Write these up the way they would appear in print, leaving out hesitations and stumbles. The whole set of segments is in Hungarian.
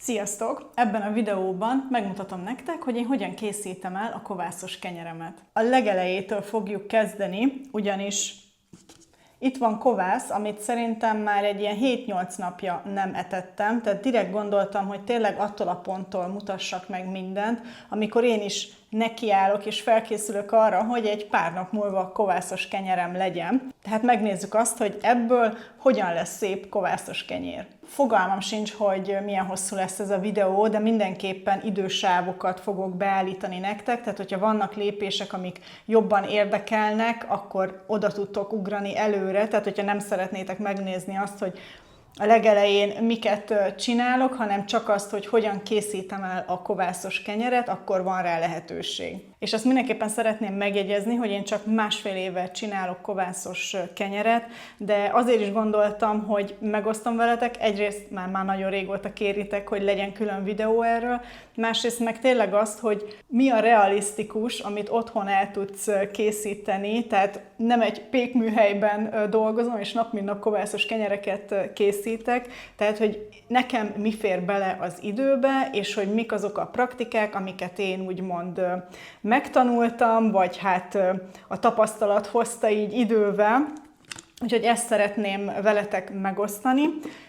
Sziasztok! Ebben a videóban megmutatom nektek, hogy én hogyan készítem el a kovászos kenyeremet. A legelejétől fogjuk kezdeni, ugyanis itt van kovász, amit szerintem már egy ilyen 7-8 napja nem etettem, tehát direkt gondoltam, hogy tényleg attól a ponttól mutassak meg mindent, amikor én is nekiállok és felkészülök arra, hogy egy pár nap múlva kovászos kenyerem legyen. Tehát megnézzük azt, hogy ebből hogyan lesz szép kovászos kenyér. Fogalmam sincs, hogy milyen hosszú lesz ez a videó, de mindenképpen idősávokat fogok beállítani nektek, tehát hogyha vannak lépések, amik jobban érdekelnek, akkor oda tudtok ugrani előre, tehát hogyha nem szeretnétek megnézni azt, hogy a legelején miket csinálok, hanem csak azt, hogy hogyan készítem el a kovászos kenyeret, akkor van rá lehetőség. És azt mindenképpen szeretném megjegyezni, hogy én csak másfél éve csinálok kovászos kenyeret, de azért is gondoltam, hogy megosztom veletek. Egyrészt már nagyon régóta kéritek, hogy legyen külön videó erről, másrészt meg tényleg azt, hogy mi a realisztikus, amit otthon el tudsz készíteni, tehát nem egy pékműhelyben dolgozom, és nap mint nap kovászos kenyereket készítek, tehát hogy nekem mi fér bele az időbe, és hogy mik azok a praktikák, amiket én úgymond megtanultam, vagy hát a tapasztalat hozta így idővel, úgyhogy ezt szeretném veletek megosztani.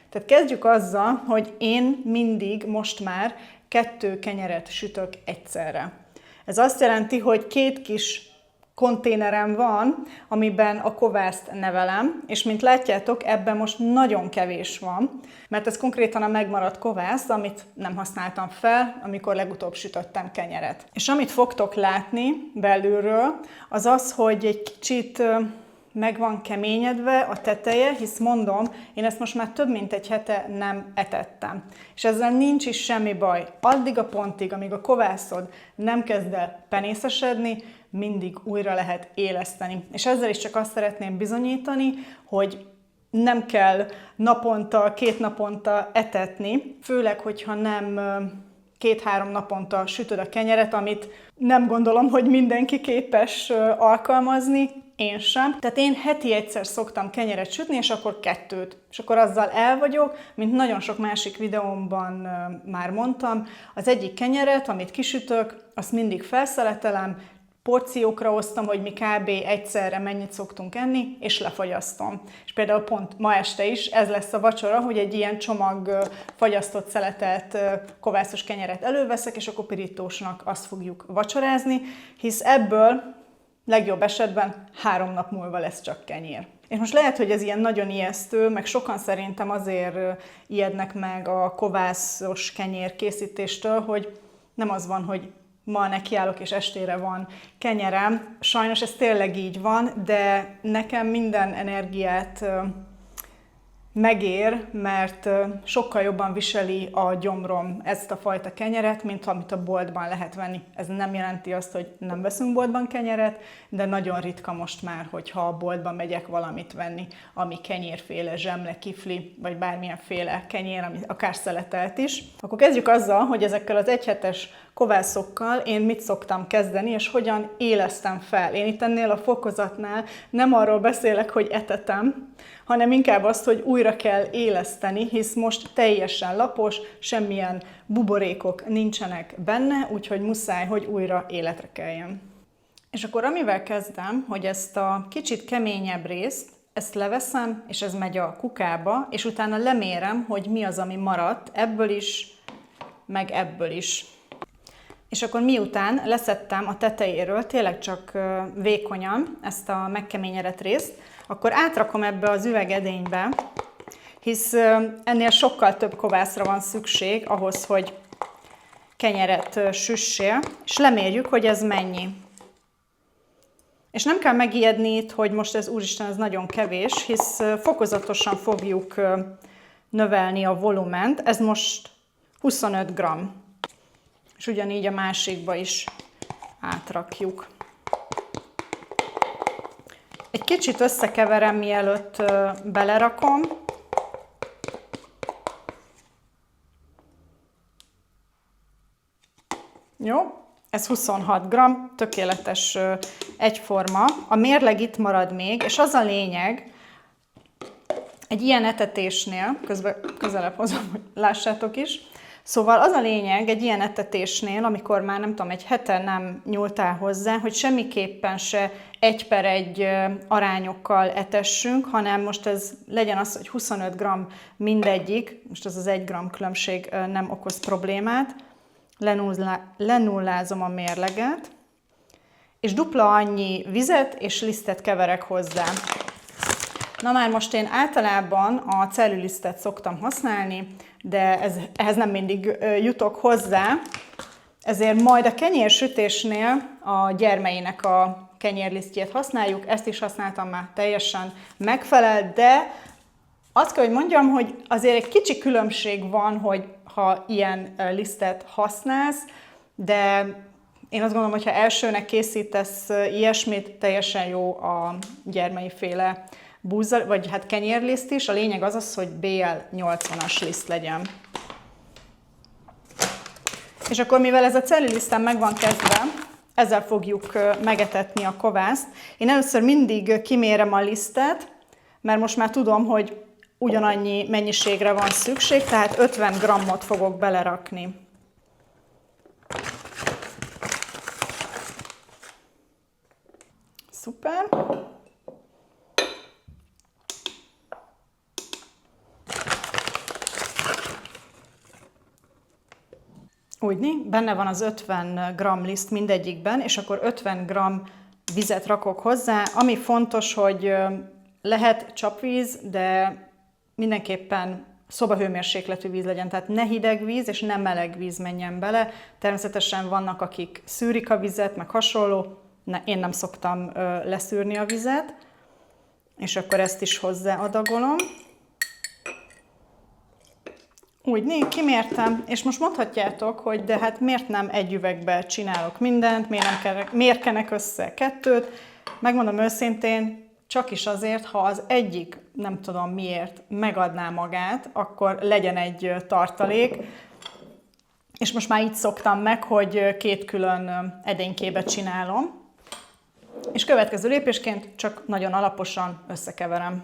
Tehát kezdjük azzal, hogy én mindig most már 2 kenyeret sütök egyszerre. Ez azt jelenti, hogy 2 kis konténerem van, amiben a kovászt nevelem, és mint látjátok, ebben most nagyon kevés van, mert ez konkrétan a megmaradt kovász, amit nem használtam fel, amikor legutóbb sütöttem kenyeret. És amit fogtok látni belülről, az az, hogy egy kicsit meg van keményedve a teteje, hisz mondom, én ezt most már több mint egy hete nem etettem. És ezzel nincs is semmi baj. Addig a pontig, amíg a kovászod nem kezd el penészesedni, mindig újra lehet éleszteni. És ezzel is csak azt szeretném bizonyítani, hogy nem kell naponta, 2 naponta etetni, főleg, hogyha nem 2-3 naponta sütöd a kenyeret, amit nem gondolom, hogy mindenki képes alkalmazni, én sem. Tehát én heti egyszer szoktam kenyeret sütni, és akkor 2. És akkor azzal el vagyok, mint nagyon sok másik videómban már mondtam. Az egyik kenyeret, amit kisütök, azt mindig felszeletelem, porciókra osztom, hogy mi kb. Egyszerre mennyit szoktunk enni, és lefagyasztom. És például pont ma este is ez lesz a vacsora, hogy egy ilyen csomag fagyasztott szeletelt kovászos kenyeret előveszek, és akkor pirítósnak azt fogjuk vacsorázni, hisz ebből legjobb esetben 3 nap múlva lesz csak kenyér. És most lehet, hogy ez ilyen nagyon ijesztő, meg sokan szerintem azért ijednek meg a kovászos kenyér készítéstől, hogy nem az van, hogy ma nekiállok és estére van kenyerem. Sajnos ez tényleg így van, de nekem minden energiát megér, mert sokkal jobban viseli a gyomrom ezt a fajta kenyeret, mint amit a boltban lehet venni. Ez nem jelenti azt, hogy nem veszünk boltban kenyeret, de nagyon ritka most már, hogyha a boltban megyek valamit venni, ami kenyérféle, zsemle, kifli, vagy bármilyenféle kenyér, ami akár szeletelt is. Akkor kezdjük azzal, hogy ezekkel az egyhetes kovászokkal én mit szoktam kezdeni, és hogyan élesztem fel. Én itt ennél a fokozatnál nem arról beszélek, hogy etetem, hanem inkább azt, hogy újra kell éleszteni, hisz most teljesen lapos, semmilyen buborékok nincsenek benne, úgyhogy muszáj, hogy újra életre keljen. És akkor amivel kezdem, hogy ezt a kicsit keményebb részt, ezt leveszem, és ez megy a kukába, és utána lemérem, hogy mi az, ami maradt, ebből is, meg ebből is. És akkor miután leszettem a tetejéről, tényleg csak vékonyan ezt a megkeményedett részt, akkor átrakom ebbe az üvegedénybe, hisz ennél sokkal több kovászra van szükség ahhoz, hogy kenyeret süssél, és lemérjük, hogy ez mennyi. És nem kell megijedni itt, hogy most ez úristen, ez nagyon kevés, hisz fokozatosan fogjuk növelni a volument. Ez most 25 g. És ugyanígy a másikba is átrakjuk. Egy kicsit összekeverem, mielőtt belerakom. Jó, ez 26 g, tökéletes egyforma. A mérleg itt marad még, és az a lényeg, egy ilyen etetésnél, közben közelebb hozom, hogy lássátok is, Szóval az a lényeg egy ilyen etetésnél, amikor már nem tudom, egy hete nem nyúltál hozzá, hogy semmiképpen se 1/1 arányokkal etessünk, hanem most ez legyen az, hogy 25 g mindegyik, most ez az 1 g különbség nem okoz problémát, lenullázom a mérleget, és dupla annyi vizet és lisztet keverek hozzá. Na már most én általában a cellulisztet szoktam használni, de ehhez nem mindig jutok hozzá, ezért majd a kenyérsütésnél a gyermeinek a kenyérlisztjét használjuk, ezt is használtam már, teljesen megfelel, de azt kell, hogy mondjam, hogy azért egy kicsi különbség van, hogy ha ilyen lisztet használsz, de én azt gondolom, hogy ha elsőnek készítesz ilyesmit, teljesen jó a gyermeiféle búza, vagy hát kenyérliszt is. A lényeg az, hogy BL80-as liszt legyen. És akkor, mivel ez a cellulisztem meg van kezdve, ezzel fogjuk megetetni a kovászt. Én először mindig kimérem a lisztet, mert most már tudom, hogy ugyanannyi mennyiségre van szükség, tehát 50 g-ot fogok belerakni. Szuper! Úgyni, benne van az 50 g liszt mindegyikben, és akkor 50 g vizet rakok hozzá. Ami fontos, hogy lehet csapvíz, de mindenképpen szobahőmérsékletű víz legyen, tehát ne hideg víz és ne meleg víz menjen bele. Természetesen vannak, akik szűrik a vizet, meg hasonló. Én nem szoktam leszűrni a vizet, és akkor ezt is hozzáadagolom. Úgy, kimértem, és most mondhatjátok, hogy de hát miért nem egy üvegbe csinálok mindent, miért kenek össze kettőt. Megmondom őszintén, csak is azért, ha az egyik, nem tudom miért, megadná magát, akkor legyen egy tartalék. És most már így szoktam meg, hogy 2 külön edénykébe csinálom. És következő lépésként csak nagyon alaposan összekeverem.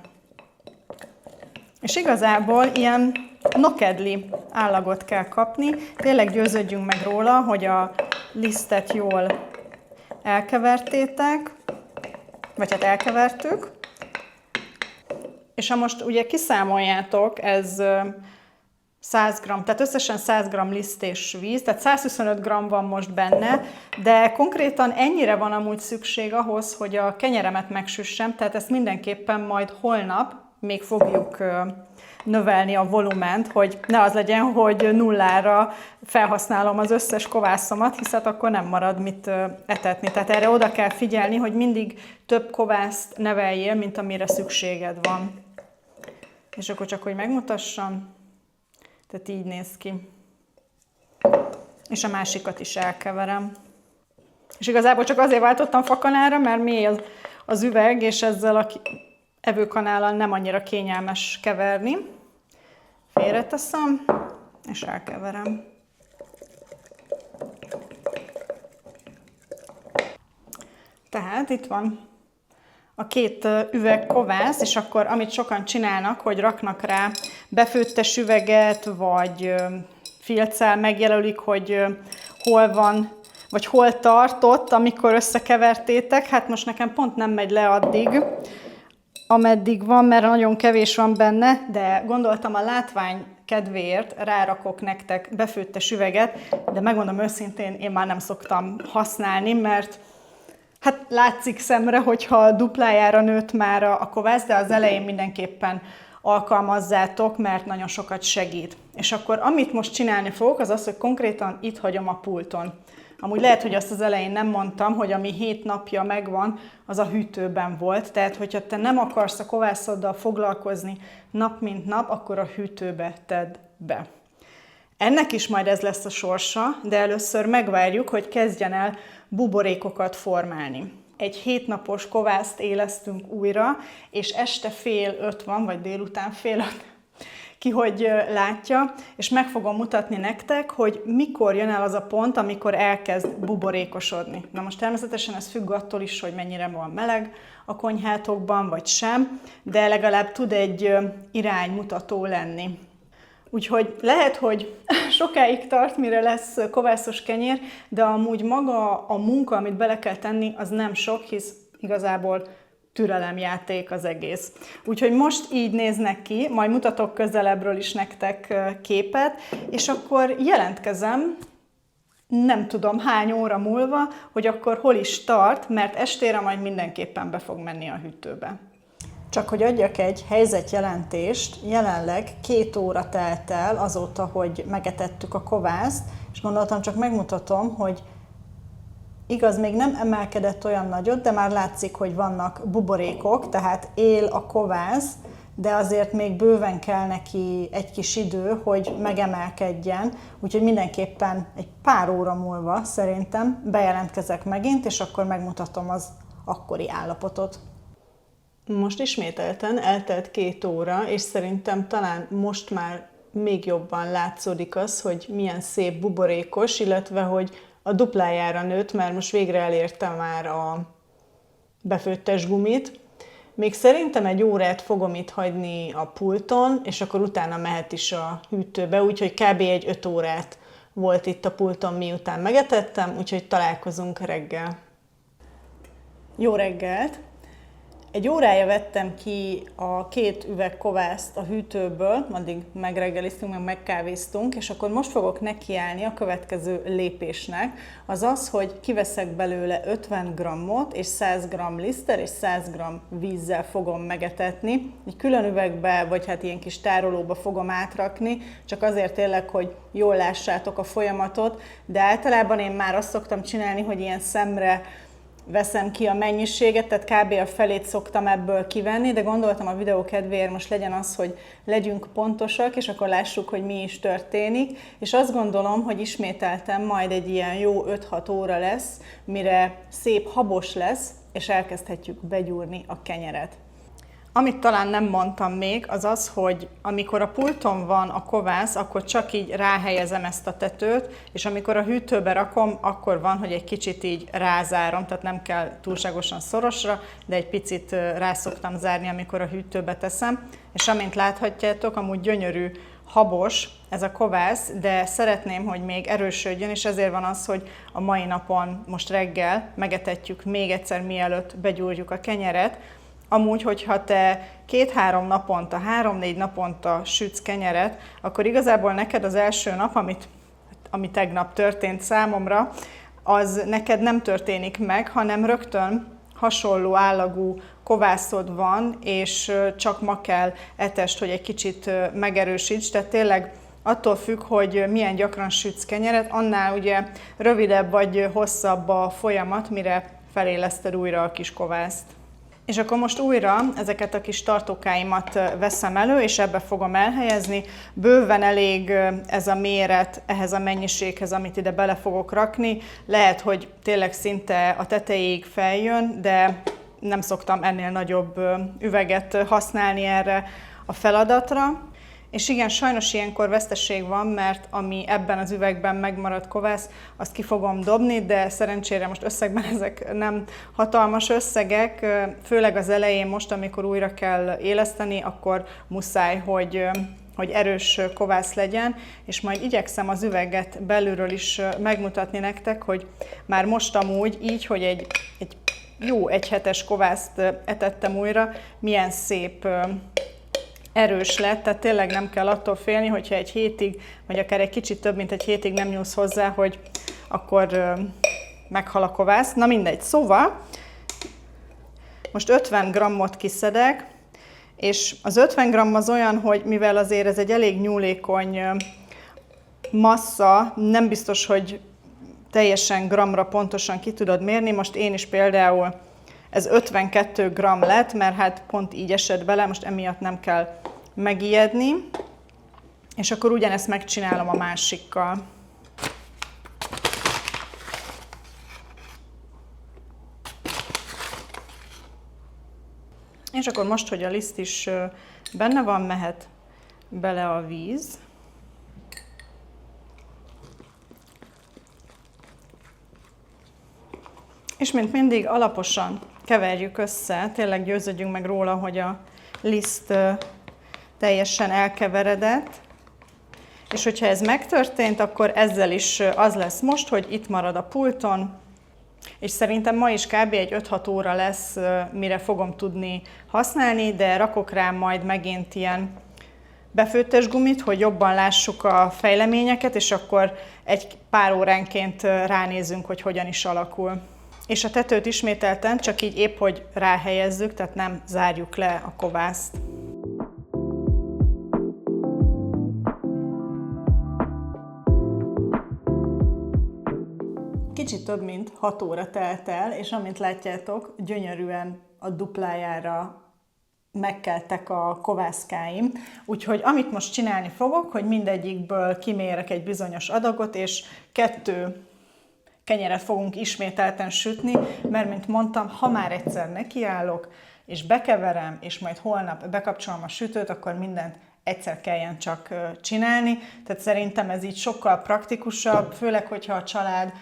És igazából ilyen nokedli állagot kell kapni. Tényleg győződjünk meg róla, hogy a lisztet jól elkevertétek, vagy hát elkevertük. És ha most ugye kiszámoljátok, ez 100 g, tehát összesen 100 g liszt és víz, tehát 125 g van most benne, de konkrétan ennyire van amúgy szükség ahhoz, hogy a kenyeremet megsüssem, tehát ezt mindenképpen majd holnap még fogjuk növelni a volument, hogy ne az legyen, hogy nullára felhasználom az összes kovászomat, hisz akkor nem marad mit etetni. Tehát erre oda kell figyelni, hogy mindig több kovászt neveljél, mint amire szükséged van. És akkor csak, hogy megmutassam, tehát így néz ki. És a másikat is elkeverem. És igazából csak azért váltottam fakanára, mert mély az üveg, és ezzel a evőkanállal nem annyira kényelmes keverni. Félreteszem, és elkeverem. Tehát itt van a 2 üveg kovász, és akkor amit sokan csinálnak, hogy raknak rá befőttes üveget, vagy filccel megjelölik, hogy hol van, vagy hol tartott, amikor összekevertétek. Hát most nekem pont nem megy le addig, ameddig van, mert nagyon kevés van benne, de gondoltam a látvány kedvéért rárakok nektek befőttes üveget, de megmondom őszintén, én már nem szoktam használni, mert hát látszik szemre, hogyha duplájára nőtt már a kovász, de az elején mindenképpen alkalmazzátok, mert nagyon sokat segít. És akkor amit most csinálni fogok, az az, hogy konkrétan itt hagyom a pulton. Amúgy lehet, hogy azt az elején nem mondtam, hogy ami 7 napja megvan, az a hűtőben volt. Tehát, hogyha te nem akarsz a kovászoddal foglalkozni nap mint nap, akkor a hűtőbe tedd be. Ennek is majd ez lesz a sorsa, de először megvárjuk, hogy kezdjen el buborékokat formálni. Egy 7 napos kovászt élesztünk újra, és este 4:30 van, vagy délután 4:30, ki hogy látja, és meg fogom mutatni nektek, hogy mikor jön el az a pont, amikor elkezd buborékosodni. Na most természetesen ez függ attól is, hogy mennyire van meleg a konyhátokban, vagy sem, de legalább tud egy iránymutató lenni. Úgyhogy lehet, hogy sokáig tart, mire lesz kovászos kenyér, de amúgy maga a munka, amit bele kell tenni, az nem sok, hisz igazából türelemjáték az egész. Úgyhogy most így néznek ki, majd mutatok közelebbről is nektek képet, és akkor jelentkezem, nem tudom hány óra múlva, hogy akkor hol is tart, mert estére majd mindenképpen be fog menni a hűtőbe. Csak hogy adjak egy helyzetjelentést, jelenleg 2 óra telt el azóta, hogy megetettük a kovászt, és gondoltam, csak megmutatom, hogy igaz, még nem emelkedett olyan nagyot, de már látszik, hogy vannak buborékok, tehát él a kovász, de azért még bőven kell neki egy kis idő, hogy megemelkedjen, úgyhogy mindenképpen egy pár óra múlva szerintem bejelentkezek megint, és akkor megmutatom az akkori állapotot. Most ismételten eltelt 2 óra, és szerintem talán most már még jobban látszódik az, hogy milyen szép buborékos, illetve hogy a duplájára nőtt, mert most végre elérte már a befőttes gumit. Még szerintem egy órát fogom itt hagyni a pulton, és akkor utána mehet is a hűtőbe, úgyhogy kb. Egy 5 órát volt itt a pulton, miután megetettem, úgyhogy találkozunk reggel. Jó reggelt! Egy órája vettem ki a 2 üveg kovászt a hűtőből, addig megreggeliztünk, meg megkávéztunk, és akkor most fogok nekiállni a következő lépésnek. Az az, hogy kiveszek belőle 50 g-ot, és 100 g liszter, és 100 g vízzel fogom megetetni. Egy külön üvegbe, vagy hát ilyen kis tárolóba fogom átrakni, csak azért tényleg, hogy jól lássátok a folyamatot, de általában én már azt szoktam csinálni, hogy ilyen szemre veszem ki a mennyiséget, tehát kb. A felét szoktam ebből kivenni, de gondoltam a videó kedvéért most legyen az, hogy legyünk pontosak, és akkor lássuk, hogy mi is történik. És azt gondolom, hogy ismételtem majd egy ilyen jó 5-6 óra lesz, mire szép habos lesz, és elkezdhetjük begyúrni a kenyeret. Amit talán nem mondtam még, az az, hogy amikor a pulton van a kovász, akkor csak így ráhelyezem ezt a tetőt, és amikor a hűtőbe rakom, akkor van, hogy egy kicsit így rázárom, tehát nem kell túlságosan szorosra, de egy picit rá szoktam zárni, amikor a hűtőbe teszem. És amint láthatjátok, amúgy gyönyörű, habos ez a kovász, de szeretném, hogy még erősödjön, és ezért van az, hogy a mai napon, most reggel megetetjük még egyszer, mielőtt begyúrjuk a kenyeret. Amúgy, hogyha te 2-3 naponta, 3-4 naponta sütsz kenyeret, akkor igazából neked az első nap, ami tegnap történt számomra, az neked nem történik meg, hanem rögtön hasonló állagú kovászod van, és csak ma kell etest, hogy egy kicsit megerősíts. Tehát tényleg attól függ, hogy milyen gyakran sütsz kenyeret, annál ugye rövidebb vagy hosszabb a folyamat, mire feléleszted újra a kis kovászt. És akkor most újra ezeket a kis tartókáimat veszem elő, és ebbe fogom elhelyezni. Bőven elég ez a méret ehhez a mennyiséghez, amit ide bele fogok rakni. Lehet, hogy tényleg szinte a tetejéig feljön, de nem szoktam ennél nagyobb üveget használni erre a feladatra. És igen, sajnos ilyenkor veszteség van, mert ami ebben az üvegben megmaradt kovász, azt ki fogom dobni, de szerencsére most összegben ezek nem hatalmas összegek, főleg az elején most, amikor újra kell éleszteni, akkor muszáj, hogy erős kovász legyen, és majd igyekszem az üveget belülről is megmutatni nektek, hogy már most amúgy így, hogy egy jó 1 hetes kovászt etettem újra, milyen szép erős lett, tehát tényleg nem kell attól félni, hogyha egy hétig, vagy akár egy kicsit több, mint egy hétig nem nyúlsz hozzá, hogy akkor meghal a kovász. Na mindegy, szóval most 50 g-ot kiszedek, és az 50 g az olyan, hogy mivel azért ez egy elég nyúlékony massza, nem biztos, hogy teljesen gramra pontosan ki tudod mérni. Most én is például ez 52 g lett, mert hát pont így esett bele, most emiatt nem kell megijedni. És akkor ugyanezt megcsinálom a másikkal. És akkor most, hogy a liszt is benne van, mehet bele a víz. És mint mindig alaposan keverjük össze, tényleg győződjünk meg róla, hogy a liszt teljesen elkeveredett. És hogyha ez megtörtént, akkor ezzel is az lesz most, hogy itt marad a pulton, és szerintem ma is kb. Egy 5-6 óra lesz, mire fogom tudni használni, de rakok rá majd megint ilyen befőttes gumit, hogy jobban lássuk a fejleményeket, és akkor egy pár óránként ránézünk, hogy hogyan is alakul. És a tetőt ismételten csak így épp, hogy ráhelyezzük, tehát nem zárjuk le a kovászt. Kicsit több mint 6 óra telt el, és amint látjátok, gyönyörűen a duplájára megkeltek a kovászkáim. Úgyhogy amit most csinálni fogok, hogy mindegyikből kimérek egy bizonyos adagot, és 2 kenyeret fogunk ismételten sütni, mert mint mondtam, ha már egyszer nekiállok, és bekeverem, és majd holnap bekapcsolom a sütőt, akkor mindent egyszer kelljen csak csinálni. Tehát szerintem ez így sokkal praktikusabb, főleg, hogyha a család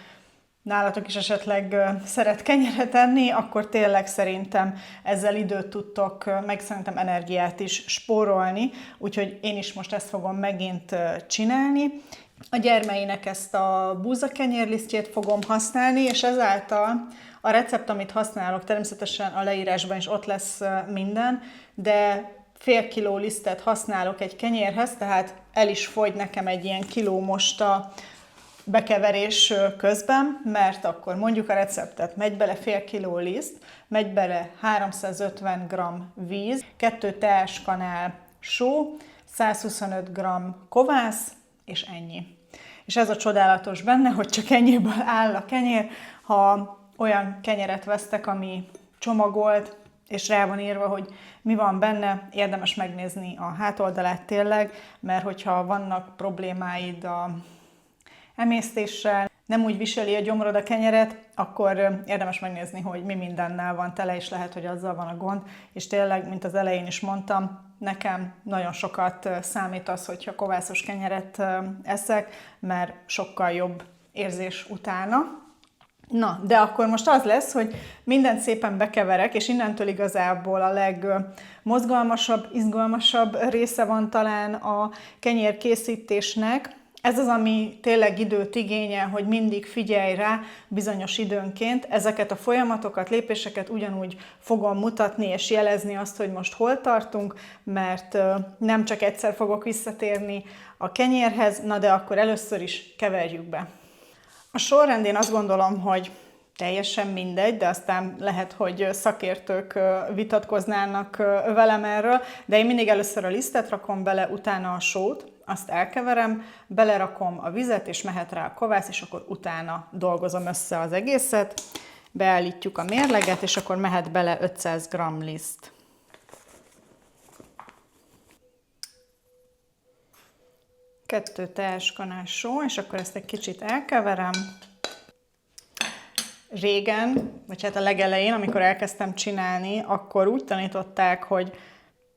nálatok is esetleg szeret kenyeret enni, akkor tényleg szerintem ezzel időt tudtok, meg szerintem energiát is spórolni, úgyhogy én is most ezt fogom megint csinálni. A gyermeinek ezt a búzakenyérlisztjét fogom használni, és ezáltal a recept, amit használok, természetesen a leírásban is ott lesz minden, de fél kiló lisztet használok egy kenyérhez, tehát el is fogy nekem egy ilyen kiló most a bekeverés közben, mert akkor mondjuk a receptet, megy bele fél kiló liszt, megy bele 350 g víz, 2 teáskanál só, 125 g kovász, és ennyi. És ez a csodálatos benne, hogy csak ennyiből áll a kenyér. Ha olyan kenyeret vesztek, ami csomagolt, és rá van írva, hogy mi van benne, érdemes megnézni a hátoldalát tényleg, mert hogyha vannak problémáid a emésztéssel, nem úgy viseli a gyomrod a kenyeret, akkor érdemes megnézni, hogy mi mindennel van tele, és lehet, hogy azzal van a gond. És tényleg, mint az elején is mondtam, nekem nagyon sokat számít az, hogyha kovászos kenyeret eszek, mert sokkal jobb érzés utána. Na, de akkor most az lesz, hogy mindent szépen bekeverek, és innentől igazából a legmozgalmasabb, izgalmasabb része van talán a kenyérkészítésnek. Ez az, ami tényleg időt igényel, hogy mindig figyelj rá bizonyos időnként. Ezeket a folyamatokat, lépéseket ugyanúgy fogom mutatni és jelezni azt, hogy most hol tartunk, mert nem csak egyszer fogok visszatérni a kenyérhez, na de akkor először is keverjük be. A sorrend én azt gondolom, hogy teljesen mindegy, de aztán lehet, hogy szakértők vitatkoznának velem erről, de én mindig először a lisztet rakom bele, utána a sót, azt elkeverem, belerakom a vizet, és mehet rá a kovász, és akkor utána dolgozom össze az egészet. Beállítjuk a mérleget, és akkor mehet bele 500 g liszt. Kettő teáskanál só, és akkor ezt egy kicsit elkeverem. Régen, vagy hát a legelején, amikor elkezdtem csinálni, akkor úgy tanították, hogy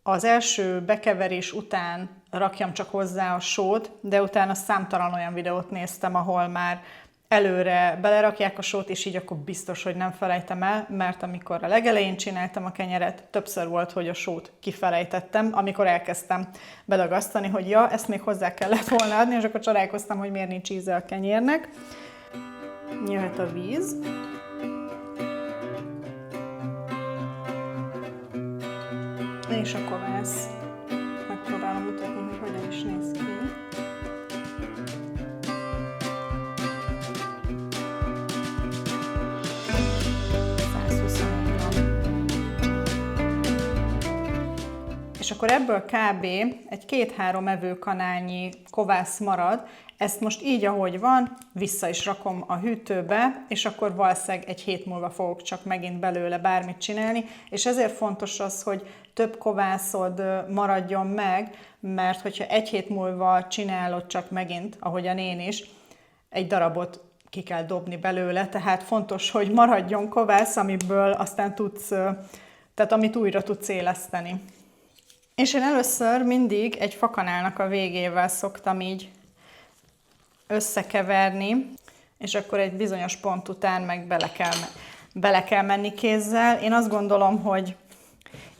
az első bekeverés után rakjam csak hozzá a sót, de utána számtalan olyan videót néztem, ahol már előre belerakják a sót, és így akkor biztos, hogy nem felejtem el, mert amikor a legelején csináltam a kenyeret, többször volt, hogy a sót kifelejtettem, amikor elkezdtem bedagasztani, hogy ja, ezt még hozzá kellett volna adni, és akkor csodálkoztam, hogy miért nincs íze a kenyérnek. Jöhet a víz. És a kovász. Megpróbálom mutatni, hogy hogyan is néz ki. És akkor ebből kb. Egy 2-3 evőkanálnyi kovász marad. Ezt most így, ahogy van, vissza is rakom a hűtőbe, és akkor valószínűleg egy hét múlva fogok csak megint belőle bármit csinálni. És ezért fontos az, hogy több kovászod maradjon meg, mert hogyha egy hét múlva csinálod csak megint, ahogyan én is, egy darabot ki kell dobni belőle, tehát fontos, hogy maradjon kovász, amiből aztán tudsz, tehát amit újra tudsz éleszteni. És én először mindig egy fakanálnak a végével szoktam így összekeverni, és akkor egy bizonyos pont után meg bele kell menni kézzel. Én azt gondolom, hogy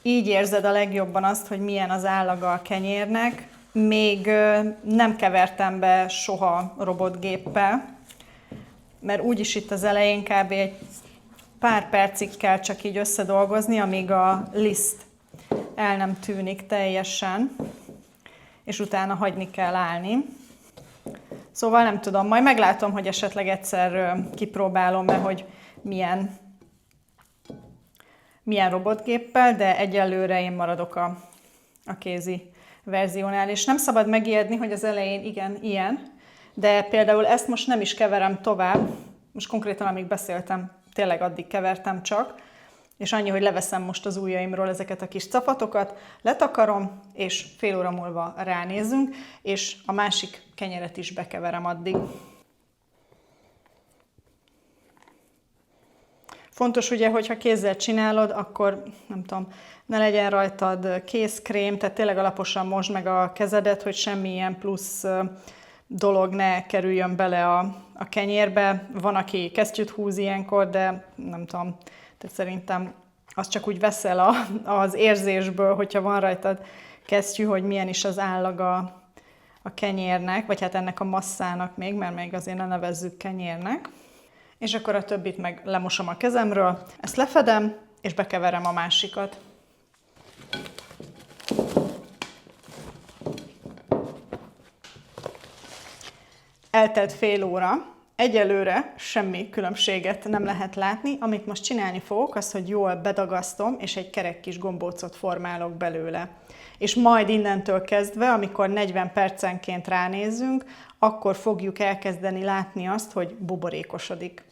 így érzed a legjobban azt, hogy milyen az állaga a kenyérnek. még nem kevertem be soha robotgéppel, mert úgyis itt az elején kb. Egy pár percig kell csak így összedolgozni, amíg a liszt el nem tűnik teljesen, és utána hagyni kell állni. Szóval nem tudom, majd meglátom, hogy esetleg egyszer kipróbálom-e, hogy milyen robotgéppel, de egyelőre én maradok a kézi verziónál. És nem szabad megijedni, hogy az elején igen, ilyen, de például ezt most nem is keverem tovább, most konkrétan amíg beszéltem, tényleg addig kevertem csak, és annyi, hogy leveszem most az ujjaimról ezeket a kis capatokat, letakarom, és fél óra múlva ránézünk, és a másik kenyeret is bekeverem addig. Fontos ugye, hogyha kézzel csinálod, akkor nem tudom, ne legyen rajtad kézkrém, tehát tényleg alaposan mosd meg a kezedet, hogy semmilyen plusz dolog ne kerüljön bele a kenyérbe. Van, aki kesztyűt húz ilyenkor, de nem tudom, tehát szerintem az csak úgy veszel az érzésből, hogyha van rajtad kesztyű, hogy milyen is az állaga a kenyérnek, vagy hát ennek a masszának még, mert még azért ne nevezzük kenyérnek. És akkor a többit meg lemosom a kezemről, ezt lefedem, és bekeverem a másikat. Eltelt fél óra, egyelőre semmi különbséget nem lehet látni. Amit most csinálni fogok, az, hogy jól bedagasztom, és egy kerek kis gombócot formálok belőle. És majd innentől kezdve, amikor 40 percenként ránézzünk, akkor fogjuk elkezdeni látni azt, hogy buborékosodik.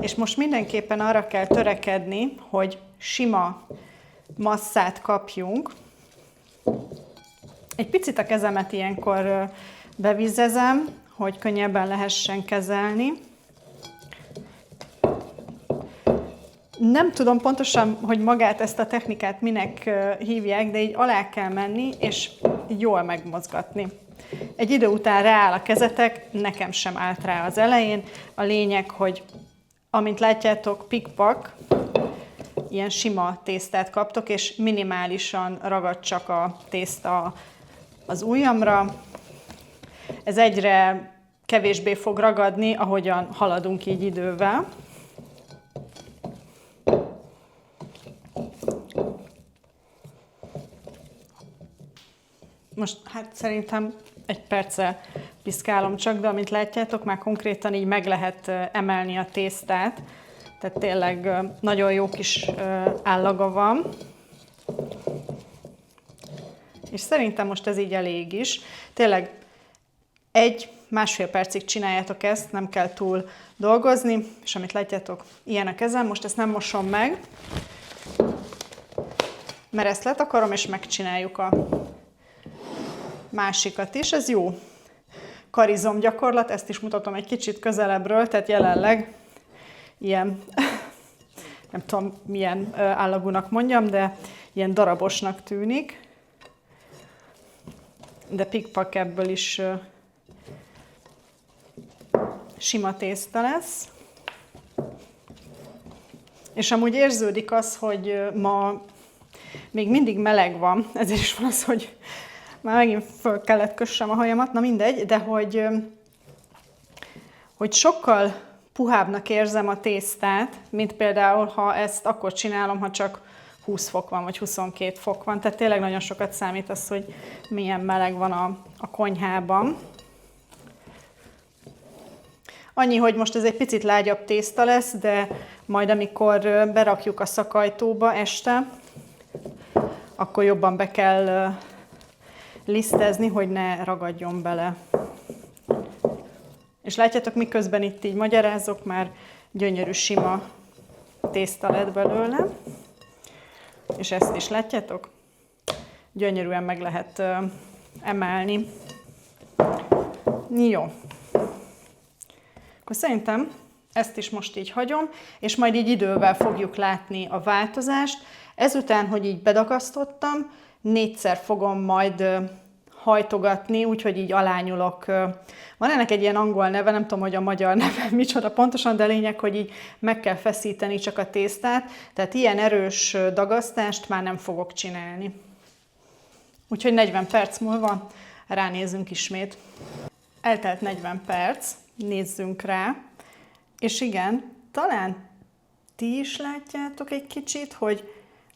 És most mindenképpen arra kell törekedni, hogy sima masszát kapjunk. Egy picit a kezemet ilyenkor bevizezem, hogy könnyebben lehessen kezelni. Nem tudom pontosan, hogy magát ezt a technikát minek hívják, de így alá kell menni, és jól megmozgatni. Egy idő után rááll a kezetek, nekem sem állt rá az elején. A lényeg, hogy amint látjátok, pikpak, ilyen sima tésztát kaptok, és minimálisan ragad csak a tészta az ujjamra. Ez egyre kevésbé fog ragadni, ahogyan haladunk így idővel. Most hát szerintem egy perccel piszkálom csak, de amint látjátok, már konkrétan így meg lehet emelni a tésztát. Tehát tényleg nagyon jó kis állaga van. És szerintem most ez így elég is. Tényleg 1-1,5 percig csináljátok ezt, nem kell túl dolgozni, és amit látjátok, ilyen a kezem. Most ezt nem mosom meg, mert ezt letakarom, és megcsináljuk a másikat is. Ez jó karizom gyakorlat, ezt is mutatom egy kicsit közelebbről, tehát jelenleg ilyen, nem tudom milyen állagúnak mondjam, de ilyen darabosnak tűnik. De pikpak ebből is sima tészta lesz. És amúgy érződik az, hogy ma még mindig meleg van, ezért is van az, hogy már megint föl kellett kössem a hajamat, na mindegy, de hogy sokkal puhábbnak érzem a tésztát, mint például, ha ezt akkor csinálom, ha csak 20 fok van, vagy 22 fok van. Tehát tényleg nagyon sokat számít az, hogy milyen meleg van a konyhában. Annyi, hogy most ez egy picit lágyabb tészta lesz, de majd amikor berakjuk a szakajtóba este, akkor jobban be kell lisztezni, hogy ne ragadjon bele. És látjátok, miközben itt így magyarázok, már gyönyörű sima tészta lett belőle. És ezt is látjátok? Gyönyörűen meg lehet emelni. Jó. Akkor szerintem ezt is most így hagyom, és majd így idővel fogjuk látni a változást. Ezután, hogy így bedagasztottam, 4-szer fogom majd hajtogatni, úgyhogy így alányulok. Van ennek egy ilyen angol neve, nem tudom, hogy a magyar neve micsoda pontosan, de lényeg, hogy így meg kell feszíteni csak a tésztát, tehát ilyen erős dagasztást már nem fogok csinálni. Úgyhogy 40 perc múlva Ránézzünk ismét. Eltelt 40 perc, nézzünk rá, és igen, talán ti is látjátok egy kicsit, hogy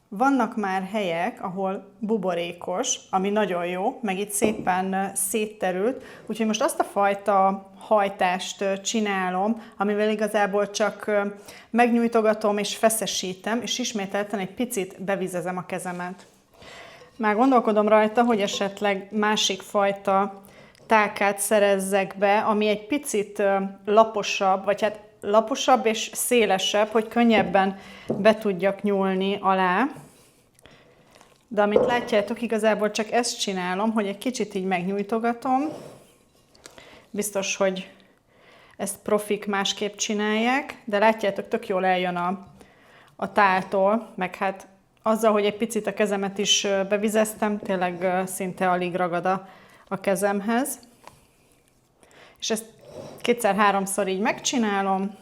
vannak már helyek, ahol buborékos, ami nagyon jó, meg itt szépen szétterült, úgyhogy most azt a fajta hajtást csinálom, amivel igazából csak megnyújtogatom és feszesítem, és ismételten egy picit bevizezem a kezemet. Már gondolkodom rajta, hogy esetleg másik fajta tálkát szerezzek be, ami egy picit laposabb, vagy hát laposabb és szélesebb, hogy könnyebben be tudjak nyúlni alá. De amit látjátok, igazából csak ezt csinálom, hogy egy kicsit így megnyújtogatom. Biztos, hogy ezt profik másképp csinálják, de látjátok, tök jól eljön a táltól, meg azzal, hogy egy picit a kezemet is bevizeztem, tényleg szinte alig ragad a kezemhez. És ezt 2-3-szor így megcsinálom.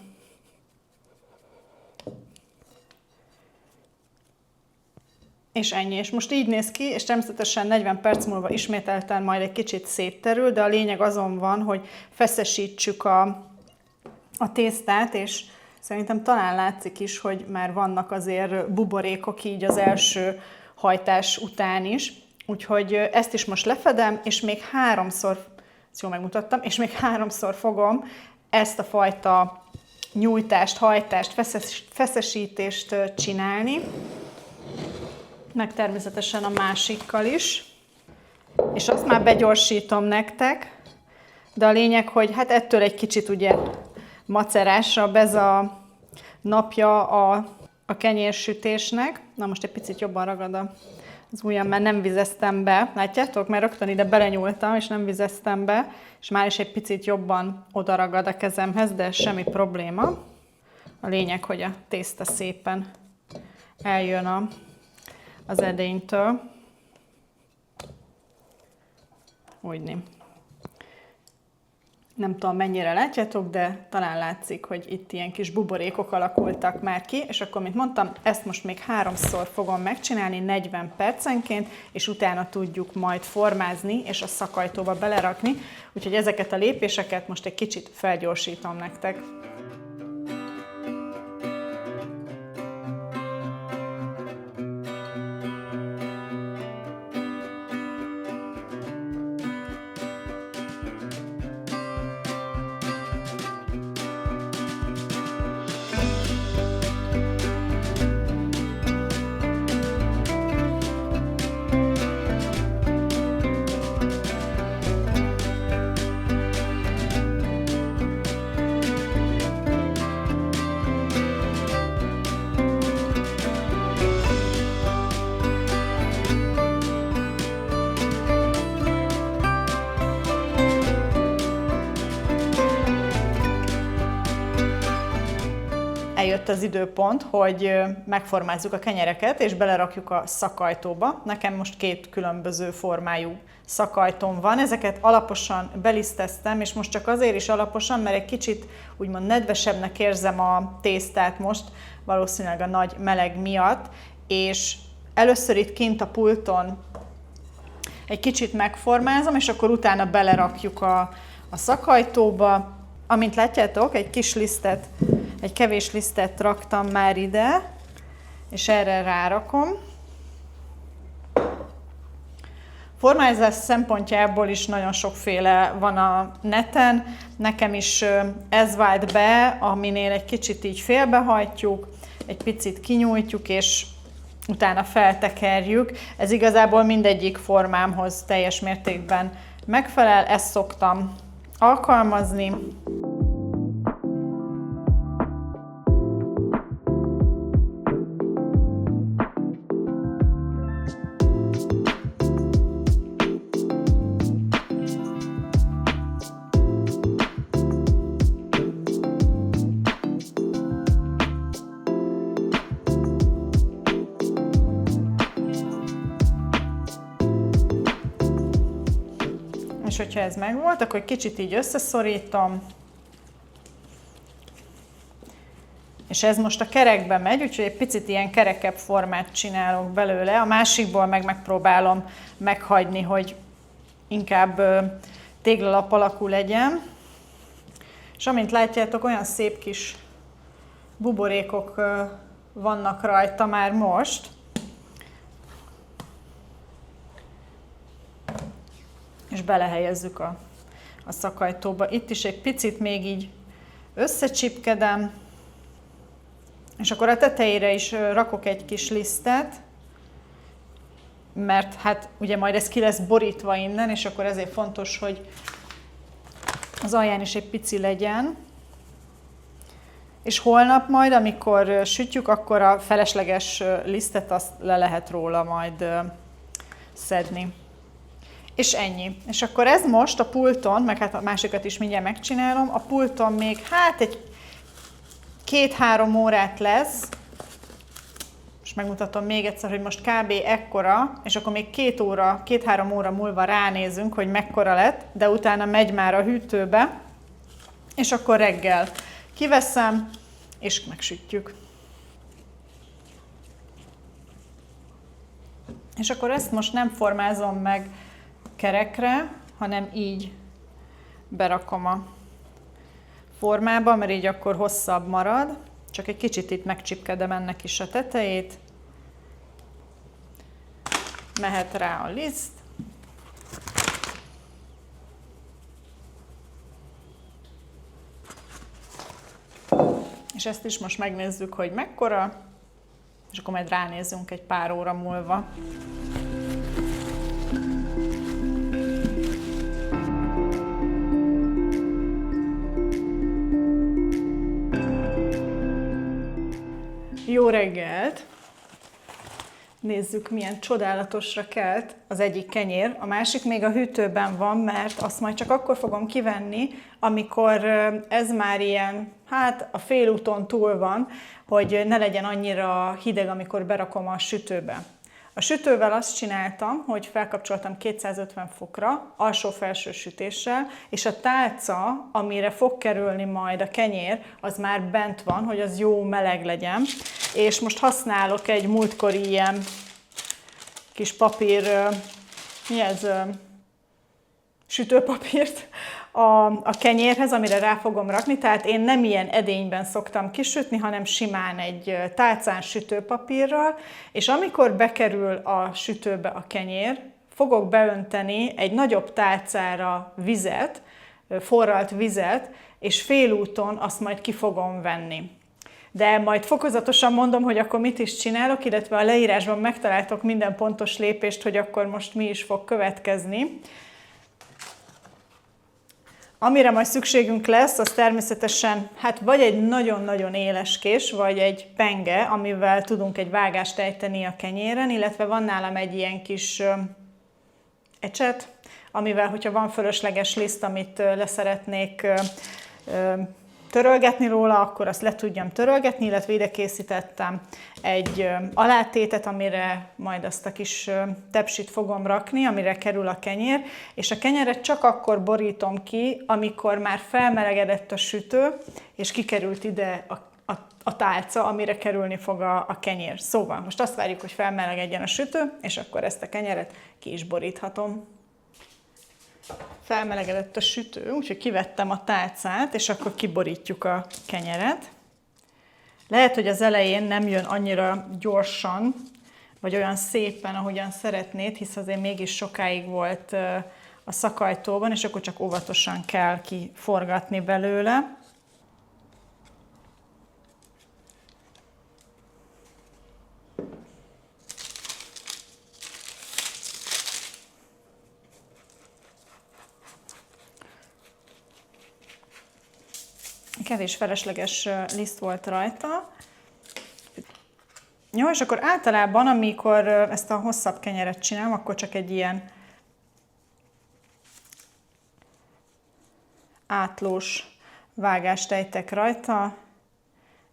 És ennyi. És most így néz ki, és természetesen 40 perc múlva ismételten majd egy kicsit szétterül, de a lényeg azon van, hogy feszesítsük a tésztát, és szerintem talán látszik is, hogy már vannak azért buborékok így az első hajtás után is. Úgyhogy ezt is most lefedem, és még 3-szor, ezt jól megmutattam, és még 3-szor fogom ezt a fajta nyújtást, hajtást, feszesítést csinálni. Meg természetesen a másikkal is. És azt már begyorsítom nektek, de a lényeg, hogy hát ettől egy kicsit ugye macerásabb ez a napja a kenyérsütésnek. Na most egy picit jobban ragad az ujjam, mert nem vizeztem be. Látjátok? Mert rögtön ide belenyúltam, és nem vizeztem be, és már is egy picit jobban odaragad a kezemhez, de semmi probléma. A lényeg, hogy a tészta szépen eljön az edénytől. Úgyni. Nem tudom, mennyire látjátok, de talán látszik, hogy itt ilyen kis buborékok alakultak már ki, és akkor, mint mondtam, ezt most még 3-szor fogom megcsinálni 40 percenként, és utána tudjuk majd formázni, és a szakajtóba belerakni. Úgyhogy ezeket a lépéseket most egy kicsit felgyorsítom nektek. Eljött az időpont, hogy megformázzuk a kenyereket, és belerakjuk a szakajtóba. Nekem most 2 különböző formájú szakajtóm van. Ezeket alaposan beliszteztem, és most csak azért is alaposan, mert egy kicsit úgymond nedvesebbnek érzem a tésztát most, valószínűleg a nagy meleg miatt, és először itt kint a pulton egy kicsit megformázom, és akkor utána belerakjuk a szakajtóba. Amint látjátok, egy kevés lisztet raktam már ide, és erre rárakom. Formázás szempontjából is nagyon sokféle van a neten. Nekem is ez vált be, aminél egy kicsit így félbehajtjuk, egy picit kinyújtjuk, és utána feltekerjük. Ez igazából mindegyik formámhoz teljes mértékben megfelel, ezt szoktam alkalmazni. És hogyha ez megvolt, akkor egy kicsit így összeszorítom. És ez most a kerekbe megy, úgyhogy egy picit ilyen kerekebb formát csinálok belőle. A másikból meg megpróbálom meghagyni, hogy inkább téglalap alakú legyen. És amint látjátok, olyan szép kis buborékok vannak rajta már most. És belehelyezzük a szakajtóba. Itt is egy picit még így összecsipkedem, és akkor a tetejére is rakok egy kis lisztet, mert hát ugye majd ez ki lesz borítva innen, és akkor ezért fontos, hogy az alján is egy pici legyen. És holnap majd, amikor sütjük, akkor a felesleges lisztet azt le lehet róla majd szedni. És ennyi. És akkor ez most a pulton, meg hát a másikat is mindjárt megcsinálom, a pulton még hát egy 2-3 órát lesz, és megmutatom még egyszer, hogy most kb. Ekkora, és akkor még 2-3 óra múlva ránézünk, hogy mekkora lett, de utána megy már a hűtőbe, és akkor reggel kiveszem, és megsütjük. És akkor ezt most nem formázom meg kerekre, hanem így berakom a formába, mert így akkor hosszabb marad. Csak egy kicsit itt megcsipkedem ennek is a tetejét. Mehet rá a liszt. És ezt is most megnézzük, hogy mekkora, és akkor majd ránézzünk egy pár óra múlva. Jó reggelt! Nézzük, milyen csodálatosra kelt az egyik kenyér, a másik még a hűtőben van, mert azt majd csak akkor fogom kivenni, amikor ez már ilyen, hát a félúton túl van, hogy ne legyen annyira hideg, amikor berakom a sütőbe. A sütővel azt csináltam, hogy felkapcsoltam 250 fokra, alsó-felső sütéssel, és a tálca, amire fog kerülni majd a kenyér, az már bent van, hogy az jó meleg legyen. És most használok egy múltkori ilyen kis papír, mi ez, sütőpapírt a kenyérhez, amire rá fogom rakni, tehát én nem ilyen edényben szoktam kisütni, hanem simán egy tálcán sütőpapírral, és amikor bekerül a sütőbe a kenyér, fogok beönteni egy nagyobb tálcára vizet, forralt vizet, és félúton azt majd ki fogom venni. De majd fokozatosan mondom, hogy akkor mit is csinálok, illetve a leírásban megtaláltok minden pontos lépést, hogy akkor most mi is fog következni. Amire majd szükségünk lesz, az természetesen hát vagy egy nagyon-nagyon éles kés, vagy egy penge, amivel tudunk egy vágást ejteni a kenyéren, illetve van nálam egy ilyen kis ecset, amivel, hogyha van fölösleges liszt, amit leszeretnék törölgetni róla, akkor azt le tudjam törölgetni, illetve ide készítettem egy alátétet, amire majd azt a kis tepsit fogom rakni, amire kerül a kenyér, és a kenyeret csak akkor borítom ki, amikor már felmelegedett a sütő, és kikerült ide a tálca, amire kerülni fog a kenyér. Szóval most azt várjuk, hogy felmelegedjen a sütő, és akkor ezt a kenyeret ki is boríthatom. Felmelegedett a sütő, úgyhogy kivettem a tálcát, és akkor kiborítjuk a kenyeret. Lehet, hogy az elején nem jön annyira gyorsan, vagy olyan szépen, ahogyan szeretnéd, hisz azért mégis sokáig volt a szakajtóban, és akkor csak óvatosan kell kiforgatni belőle. Kevés felesleges liszt volt rajta. Jó, és akkor általában, amikor ezt a hosszabb kenyeret csinálom, akkor csak egy ilyen átlós vágást ejtek rajta.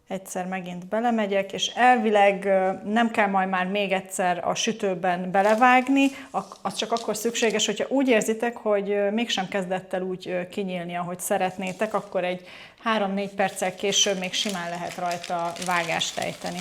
Egyszer megint belemegyek, és elvileg nem kell majd már még egyszer a sütőben belevágni, az csak akkor szükséges, hogyha úgy érzitek, hogy mégsem kezdett el úgy kinyílni, ahogy szeretnétek, akkor egy 3-4 perccel később még simán lehet rajta vágást ejteni.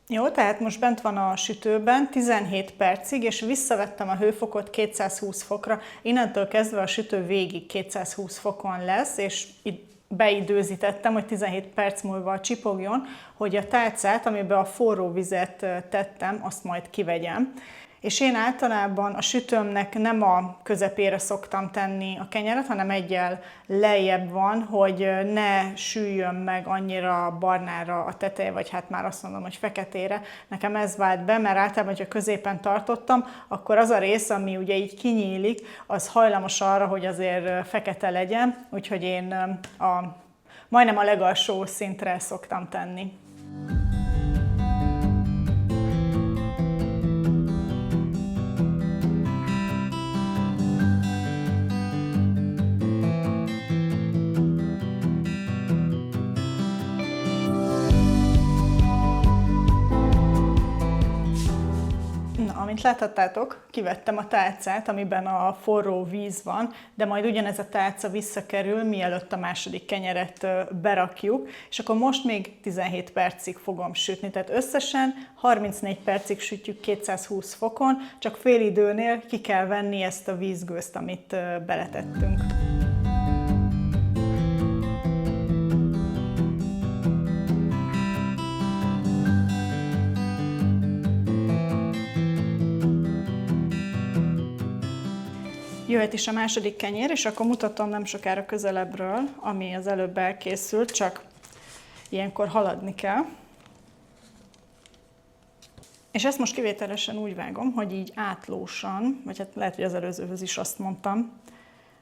Jó, tehát most bent van a sütőben 17 percig, és visszavettem a hőfokot 220 fokra. Innentől kezdve a sütő végig 220 fokon lesz, és itt beidőzítettem, hogy 17 perc múlva csipogjon, hogy a tálcát, amiben a forró vizet tettem, azt majd kivegyem. És én általában a sütőmnek nem a közepére szoktam tenni a kenyeret, hanem egyel lejjebb van, hogy ne süljön meg annyira barnára a teteje, vagy hát már azt mondom, hogy feketére. Nekem ez vált be, mert általában, hogyha középen tartottam, akkor az a rész, ami ugye így kinyílik, az hajlamos arra, hogy azért fekete legyen, úgyhogy én majdnem a legalsó szintre szoktam tenni. Amint láthattátok, kivettem a tálcát, amiben a forró víz van, de majd ugyanez a tálca visszakerül, mielőtt a második kenyeret berakjuk, és akkor most még 17 percig fogom sütni, tehát összesen 34 percig sütjük 220 fokon, csak fél időnél ki kell venni ezt a vízgőzt, amit beletettünk. Jöhet is a második kenyér, és akkor mutatom nem sokára közelebbről, ami az előbb elkészült, csak ilyenkor haladni kell. És ezt most kivételesen úgy vágom, hogy így átlósan, vagy hát lehet, hogy az előzőhöz is azt mondtam,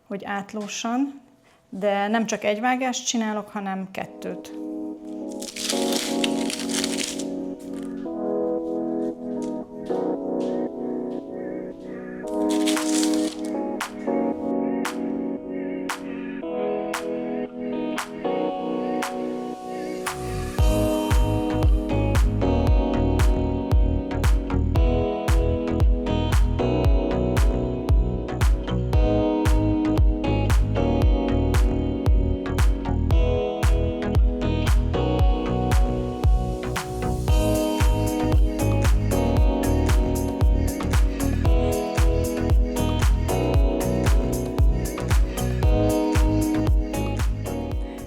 hogy átlósan, de nem csak egy vágást csinálok, hanem kettőt.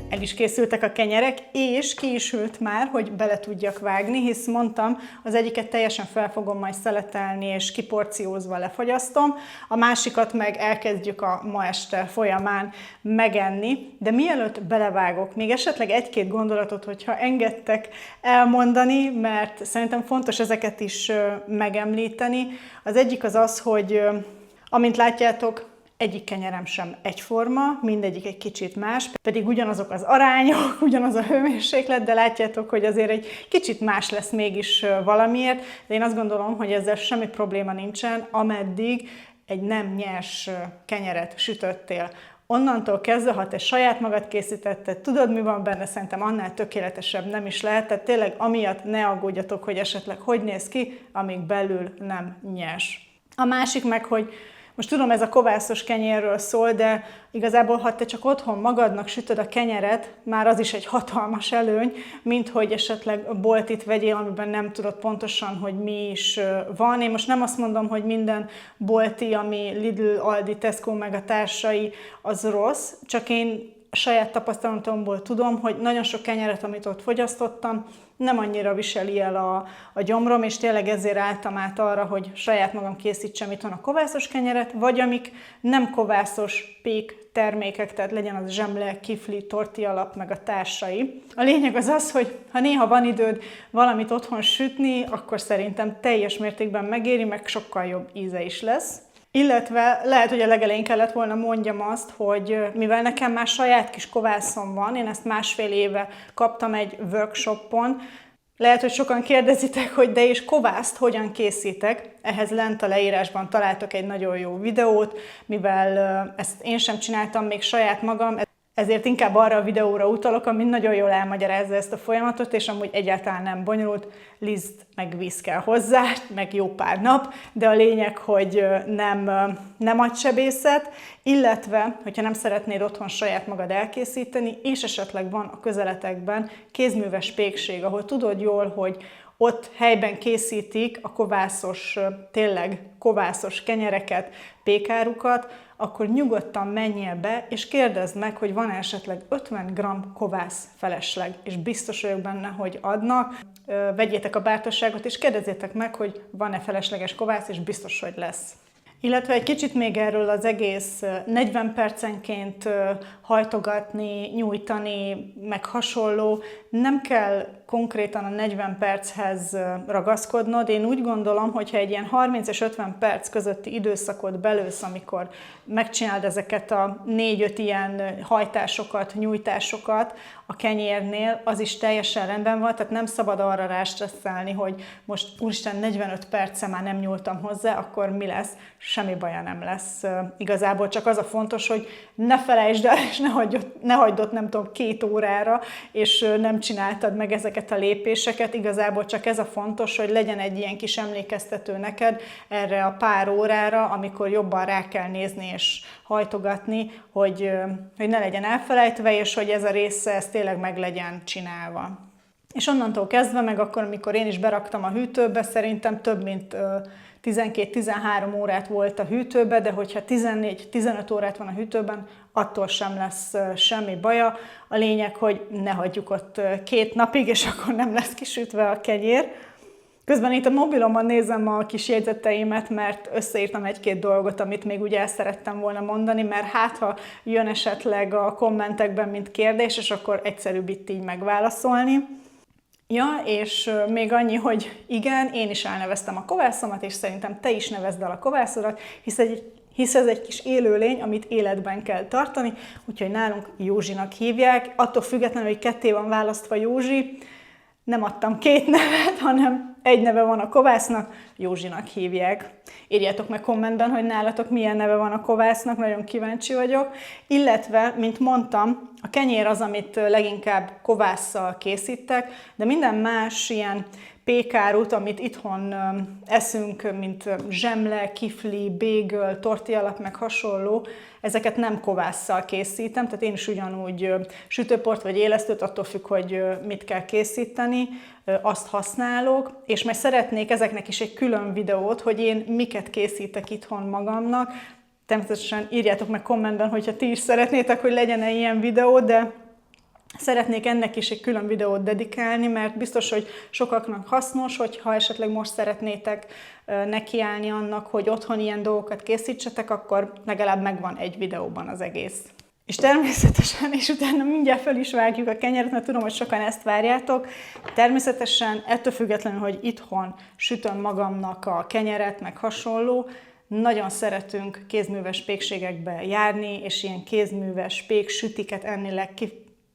El is készültek a kenyerek, és ki is ült már, hogy bele tudjak vágni, hisz mondtam, az egyiket teljesen fel fogom majd szeletelni, és kiporciózva lefogyasztom, a másikat meg elkezdjük a ma este folyamán megenni, de mielőtt belevágok, még esetleg egy-két gondolatot, hogyha engedtek elmondani, mert szerintem fontos ezeket is megemlíteni. Az egyik az az, hogy amint látjátok, egyik kenyerem sem egyforma, mindegyik egy kicsit más, pedig ugyanazok az arányok, ugyanaz a hőmérséklet, de látjátok, hogy azért egy kicsit más lesz mégis valamiért, de én azt gondolom, hogy ezzel semmi probléma nincsen, ameddig egy nem nyers kenyeret sütöttél. Onnantól kezdve, ha te saját magad készítetted, tudod, mi van benne, szerintem annál tökéletesebb nem is lehet, tehát tényleg amiatt ne aggódjatok, hogy esetleg hogy néz ki, amíg belül nem nyers. A másik meg, hogy most tudom, ez a kovászos kenyérről szól, de igazából, ha te csak otthon magadnak sütöd a kenyeret, már az is egy hatalmas előny, mint hogy esetleg boltit vegyél, amiben nem tudod pontosan, hogy mi is van. Én most nem azt mondom, hogy minden bolti, ami Lidl, Aldi, Tesco meg a társai, az rossz, csak én a saját tapasztalatomból tudom, hogy nagyon sok kenyeret, amit ott fogyasztottam, nem annyira viseli el a gyomrom, és tényleg ezért álltam át arra, hogy saját magam készítsem itthon a kovászos kenyeret, vagy amik nem kovászos pék termékek, tehát legyen az zsemle, kifli, tortillalap, meg a társai. A lényeg az az, hogy ha néha van időd valamit otthon sütni, akkor szerintem teljes mértékben megéri, meg sokkal jobb íze is lesz. Illetve lehet, hogy a legelején kellett volna mondjam azt, hogy mivel nekem már saját kis kovászom van, én ezt másfél éve kaptam egy workshopon, lehet, hogy sokan kérdezitek, hogy de és kovászt hogyan készítek. Ehhez lent a leírásban találtok egy nagyon jó videót, mivel ezt én sem csináltam még saját magam, ezért inkább arra a videóra utalok, ami nagyon jól elmagyarázza ezt a folyamatot, és amúgy egyáltalán nem bonyolult, liszt meg víz kell hozzá, meg jó pár nap, de a lényeg, hogy nem agysebészet, illetve, hogyha nem szeretnéd otthon saját magad elkészíteni, és esetleg van a közeletekben kézműves pékség, ahol tudod jól, hogy ott helyben készítik a kovászos, tényleg kovászos kenyereket, pékárukat, akkor nyugodtan menjél be, és kérdezd meg, hogy van esetleg 50 g kovász felesleg, és biztos vagyok benne, hogy adnak. Vegyétek a bátorságot, és kérdezzétek meg, hogy van-e felesleges kovász, és biztos, hogy lesz. Illetve egy kicsit még erről az egész 40 percenként hajtogatni, nyújtani, meg hasonló. Nem kell konkrétan a 40 perchez ragaszkodnod. Én úgy gondolom, hogyha egy ilyen 30 és 50 perc közötti időszakot belősz, amikor megcsináld ezeket a 4-5 ilyen hajtásokat, nyújtásokat a kenyérnél, az is teljesen rendben van, tehát nem szabad arra rástresszelni, hogy most úristen 45 perce már nem nyúltam hozzá, akkor mi lesz? Semmi baja nem lesz. Igazából csak az a fontos, hogy ne felejtsd el, és ne hagyd ott nem tudom 2 órára, és nem csináltad meg ezeket a lépéseket. Igazából csak ez a fontos, hogy legyen egy ilyen kis emlékeztető neked erre a pár órára, amikor jobban rá kell nézni és hajtogatni, hogy ne legyen elfelejtve, és hogy ez a része ez tényleg meg legyen csinálva. És onnantól kezdve, meg akkor, amikor én is beraktam a hűtőbe, szerintem több mint 12-13 órát volt a hűtőbe, de hogyha 14-15 órát van a hűtőben, attól sem lesz semmi baja. A lényeg, hogy ne hagyjuk ott 2 napig, és akkor nem lesz kisütve a kenyér. Közben itt a mobilomon nézem a kis jegyzeteimet, mert összeírtam 1-2 dolgot, amit még ugye el szerettem volna mondani, mert hát ha jön esetleg a kommentekben, mint kérdés, és akkor egyszerűbb itt így megválaszolni. Ja, és még annyi, hogy igen, én is elneveztem a kovászomat, és szerintem te is nevezd el a kovászodat, hisz ez egy kis élőlény, amit életben kell tartani, úgyhogy nálunk Józsinak hívják. Attól függetlenül, hogy ketté van választva Józsi, nem adtam 2 nevet, hanem egy neve van a kovásznak, Józsinak hívják. Írjátok meg kommentben, hogy nálatok milyen neve van a kovásznak, nagyon kíváncsi vagyok. Illetve, mint mondtam, a kenyér az, amit leginkább kovásszal készítek, de minden más ilyen pékárút, amit itthon eszünk, mint zsemle, kifli, bagel, tortillalap, meg hasonló, ezeket nem kovásszal készítem, tehát én is ugyanúgy sütőport vagy élesztőt, attól függ, hogy mit kell készíteni, azt használok, és majd szeretnék ezeknek is egy külön videót, hogy én miket készítek itthon magamnak. Természetesen írjátok meg kommentben, hogyha ti is szeretnétek, hogy legyen-e ilyen videó, de szeretnék ennek is egy külön videót dedikálni, mert biztos, hogy sokaknak hasznos, hogyha esetleg most szeretnétek nekiállni annak, hogy otthon ilyen dolgokat készítsetek, akkor legalább megvan egy videóban az egész. És természetesen, és utána mindjárt fel is vágjuk a kenyeret, mert tudom, hogy sokan ezt várjátok. Természetesen ettől függetlenül, hogy itthon sütöm magamnak a kenyeret, meg hasonló, nagyon szeretünk kézműves pékségekbe járni, és ilyen kézműves péksütiket enni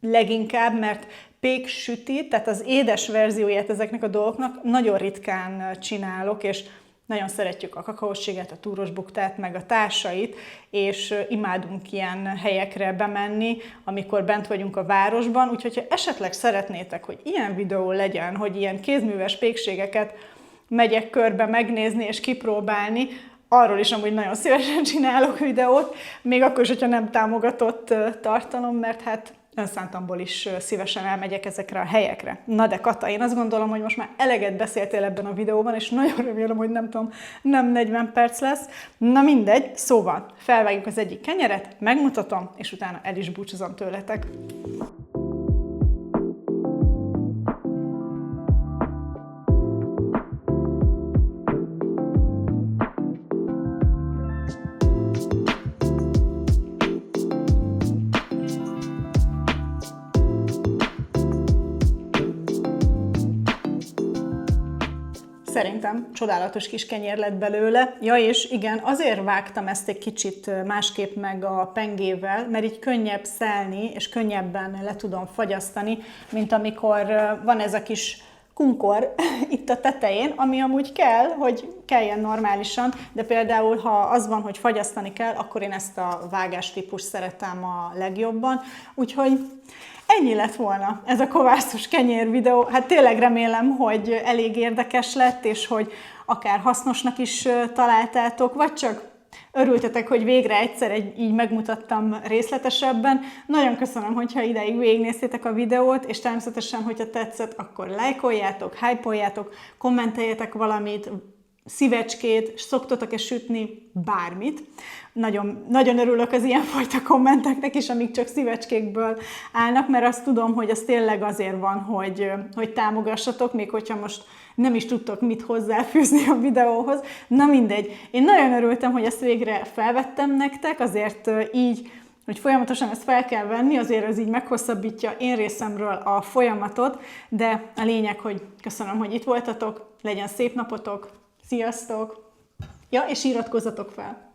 leginkább, mert péksüti, tehát az édes verzióját ezeknek a dolgoknak nagyon ritkán csinálok, és nagyon szeretjük a kakaósséget, a túrosbuktát, meg a társait, és imádunk ilyen helyekre bemenni, amikor bent vagyunk a városban. Úgyhogy ha esetleg szeretnétek, hogy ilyen videó legyen, hogy ilyen kézműves pékségeket megyek körbe megnézni és kipróbálni, arról is amúgy nagyon szívesen csinálok videót, még akkor is, hogyha nem támogatott tartalom, mert hát önszántamból is szívesen elmegyek ezekre a helyekre. Na de Kata, én azt gondolom, hogy most már eleget beszéltél ebben a videóban, és nagyon remélem, hogy nem 40 perc lesz. Na mindegy, szóval felvágjuk az egyik kenyeret, megmutatom, és utána el is búcsúzom tőletek. Szerintem csodálatos kis kenyér lett belőle. Ja, és igen, azért vágtam ezt egy kicsit másképp meg a pengével, mert így könnyebb szelni, és könnyebben le tudom fagyasztani, mint amikor van ez a kis kunkor itt a tetején, ami amúgy kell, hogy kelljen normálisan, de például, ha az van, hogy fagyasztani kell, akkor én ezt a vágástípust szeretem a legjobban. Úgyhogy ennyi lett volna ez a kovászos kenyér videó. Hát tényleg remélem, hogy elég érdekes lett, és hogy akár hasznosnak is találtátok, vagy csak örültetek, hogy végre egyszer így megmutattam részletesebben. Nagyon köszönöm, hogyha ideig végignéztétek a videót, és természetesen, hogyha tetszett, akkor lájkoljátok, hype-oljátok, kommenteljetek valamit, szívecskét, szoktatok-e sütni bármit. Nagyon, nagyon örülök az ilyenfajta kommenteknek is, amik csak szívecskékből állnak, mert azt tudom, hogy az tényleg azért van, hogy támogassatok, még hogyha most nem is tudtok mit hozzáfűzni a videóhoz. Na mindegy. Én nagyon örültem, hogy ezt végre felvettem nektek, azért így, hogy folyamatosan ezt fel kell venni, azért ez így meghosszabbítja én részemről a folyamatot, de a lényeg, hogy köszönöm, hogy itt voltatok, legyen szép napotok, sziasztok! Ja, és iratkozzatok fel!